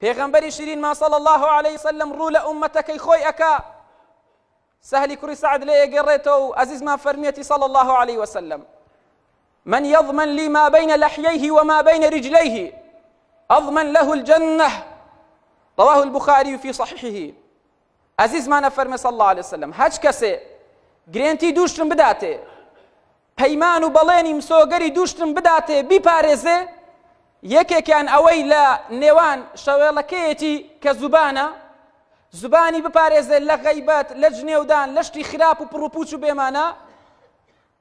پێغەمبەری شیرین ما صلی الله عليه وسلم ڕوو لە ئومەتەکەی خۆی ئەکا. سهلی کوڕی سعد لێ ئەگەڕێتەوە و عەزیزمان فەرمیەتی صلی الله عليه وسلم: من يضمن لي ما بين لحييه وما بين رجليه أضمن له الجنة. رواه البخاري في صحيحه. عزيز ما نفرمي صلى الله عليه وسلم هج كسي گرنتی دوشتن بداته پەیمان و بەڵێنی مسۆگەری دوشتن بداتێ بیپارێزێ یەکێکیان ئەوەی لە نێوان شەوێڵەکەیەتی کە زوبانە زوبانی بپارێزێ لە غەیبەت لە جنێودان لە شتی خراپ و پڕوپوچ و بێمانە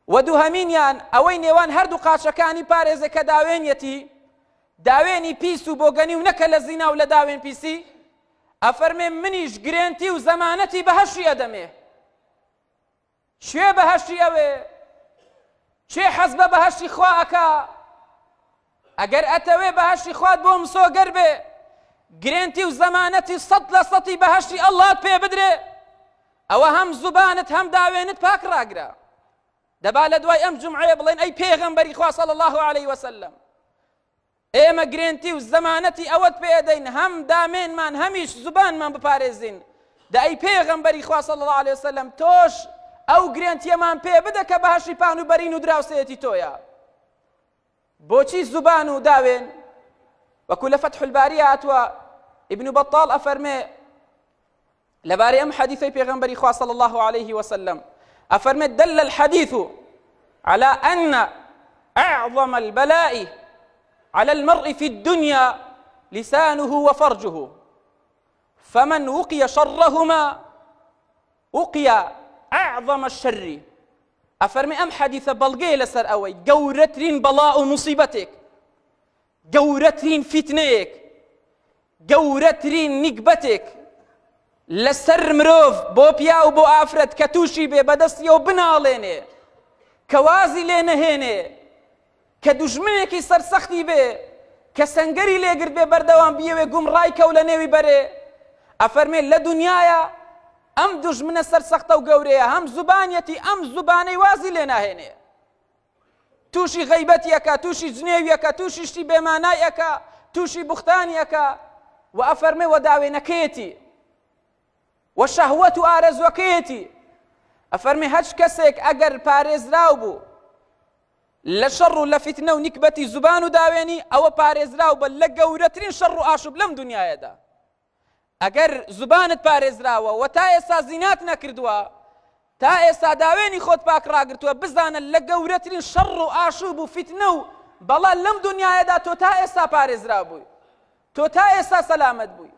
و دووهەمینیان ئەوەی نێوان هەردوو قاچەکانی پارێزێ کە داوێنیەتی داوێنی پیس و بۆگەنی و نەکە لە زینا و لە داوێن پیسی ئەفەرمێ منیش گرێنتی و زەمانەتی بەهەشتی ئەدەمێ. شوێ بەهەشتی ئەوێ چێ حەز بە بەهەشتی خوا ئەکا ئەگەر ئەتەوێ بەهەشتی خوات بۆ مسۆگەر بێ گرێنتی و زەمانەتی 100% بەهەشتی ئەڵڵات پێ بدرێ ئەوە هەم زوبانت هەم داوێنت پاک ڕاگرا. دەبا لە دوای ئەم جومعەیە بڵێن ئەی پێغەمبەری خوا صلی الله عليه وسلم ئێمە گرێنتی و زەمانەتی ئەوەت پێدەین هەم دامێنمان هەمیش زوبانمان بپارێزین. دا ئەی پێغەمبەری خوا صلی الله عليه وسلم تۆش ئەو گرێنتیەمان پێ بدە کە بەهەشتی پان و بەرین و دراوسەیەتی تۆیە. بۆچی زوبان و داوێن؟ وەکو لە فەتح الباری هاتووە ابن بەطاڵ ئەفەرمێ لەبارەی ئەم حەدیثەی پێغەمبەری خوا صلی الله عليه وسلم ئەفەرمێ دل الحديث على أن أعظم البلاء على المرء في الدنيا لسانه وفرجه فمن وقي شرهما وقي أعظم الشر. أفرمي أم حديث بلغي لسر أوي قورترين بلاء مصيبتك قورترين فتنيك قورترين نقبتك لسر مروف بو بيا وبو آفرت كتوشي بي بدستي وبناليني كوازي لينهيني كدجمنك سرسختي بي كسنگري ليقر بي بردوان بيوي قم رايكا ولا نيوي بري. أفرمي لدنيايا ئەم دوژمنە سەرسەختە و گەورەیە هەم زوبانیەتی ئەم زوبانەی وازی لێ ناهێنێ تووشی غەیبەتیەکە تووشی جنێویەکە تووشی شتی بێمانایەکە تووشی بوختانیەکە و ئەفەرمێ وە داوێنەکەیەتی وە شەهوەت و ئارەزوەکەیەتی. ئەفەرمێ هەچ کەسێک ئەگەر پارێزراو بوو لە شەڕ و لە فتنە و نیکبەتی زوبان و داوێنی ئەوە پارێزراو بە لە گەورەترین شەڕ و ئاشوب لەم دنیایەدا. ئەگەر زوبانت پارێزراوە و تا ئێستا زینات نەکردووە تا ئێستا داوێنی خۆت پاک ڕاگرتووە بزانە لە گەورەترین شەڕ و ئاشوب و فتنە و بەڵا لەم دنیایەدا تۆ تا ئێستا پارێزرا بووی تۆ تا ئێستا سەلامەت بووی.